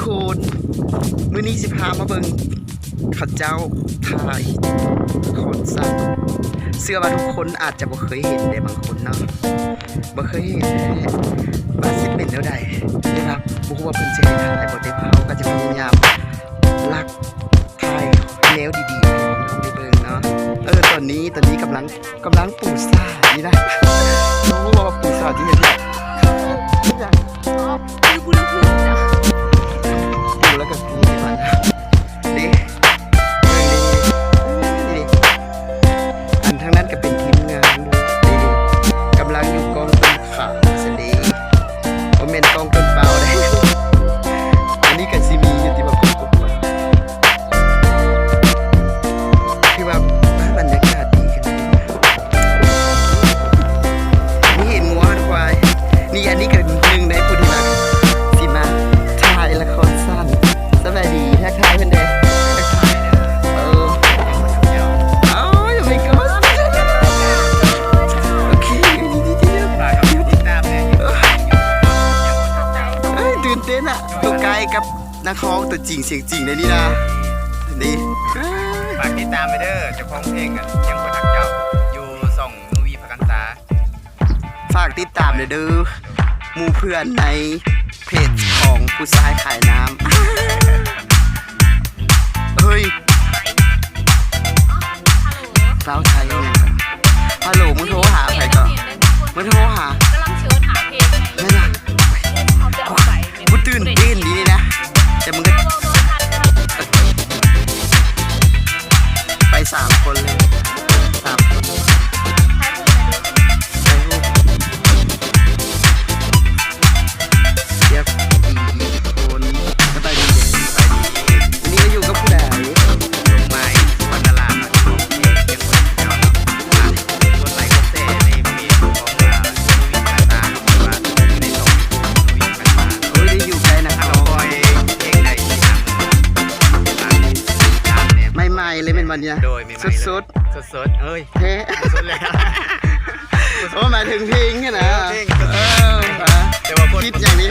คนมื้อนี้สิพามาเบิ่งข้าเจ้าถ่ายคนสัตว์เชื่อว่าทุกคนอาจจะบ่เคยเห็นได้บางคนเนาะบ่เคยเห็นว่าสิเป็นแนวใดนะครับบ่ฮู้ว่าเพิ่นสิให้ถ่ายบ่ได้เฮาก็จะพยายามลักถ่ายแนวดีๆให้น้องได้เบิ่งเนาะตอนนี้กำลังปูซ่านี่นะรู้ว่าปูซ่าที่เห็นเนี่ยคือคุณน้ำผึ้งจ้ะปูแล้วก็ปูนี่มันนี่อันทั้งนั้นก็เป็นทีมงานนี่กำลังอยู่กองต้นขาสดีโอเมนกองต้นเปล่าได้อันนี้ก็ซิมีอยู่ที่แบบกบคือว่าบรรยากาศดีขนาดนี้นี่เห็นงัวควายนี่อันนี้ก็หนึ่งในผู้ที่มาสิมาถ่ายละครสั้นสบายดีทักทายเพื่อนเด้ยังไม่ก็โอเคตื่นเต้นอ่ะตัวไกลกับนักร้องตัวจริงเสียงจริงเลยนี่นะนี่ฝากติดตามไปเด้อเจ้าของเพลงกันยังคนทักเจ้าอยู่ส่องนูวีพกันตาฝากติดตามเลยเด้อหมู่เพื่อนในเพจของผู้ชายขายน้ำเฮ้ยสาวไทยเนี่ยฮัลโหลมึงโทรหาใครก่อนมึงโทรหากำลังเชิญหาเพลงนั่นน่ะกูตื่นเต้นดีนี่นะแต่มึงก็ไป3 คนเลย3 คนไปรูปเทียบ4 คนก็ไปดีเลยอันนี้ก็อยู่กับผู้ใดลงไม้วันตลาดของเพลงยังคนทักเจ้าคนไหลคนเซ่ในเพจของนูวีพกันตาว่าในส่องนูวีพกันตาเฮ้ยได้อยู่ไกลนะค ถ้า รับ เราคอยเพลงใดที่ทำเนี่ยใหม่ๆเลยเป็นวันเนี้ย โดยไม่สดสดเอ้ย เท่ สดแล้ว โอ้หมายถึงเพลงแค่นะ เพลง เออ แต่ว่าคน คิดอย่างนี้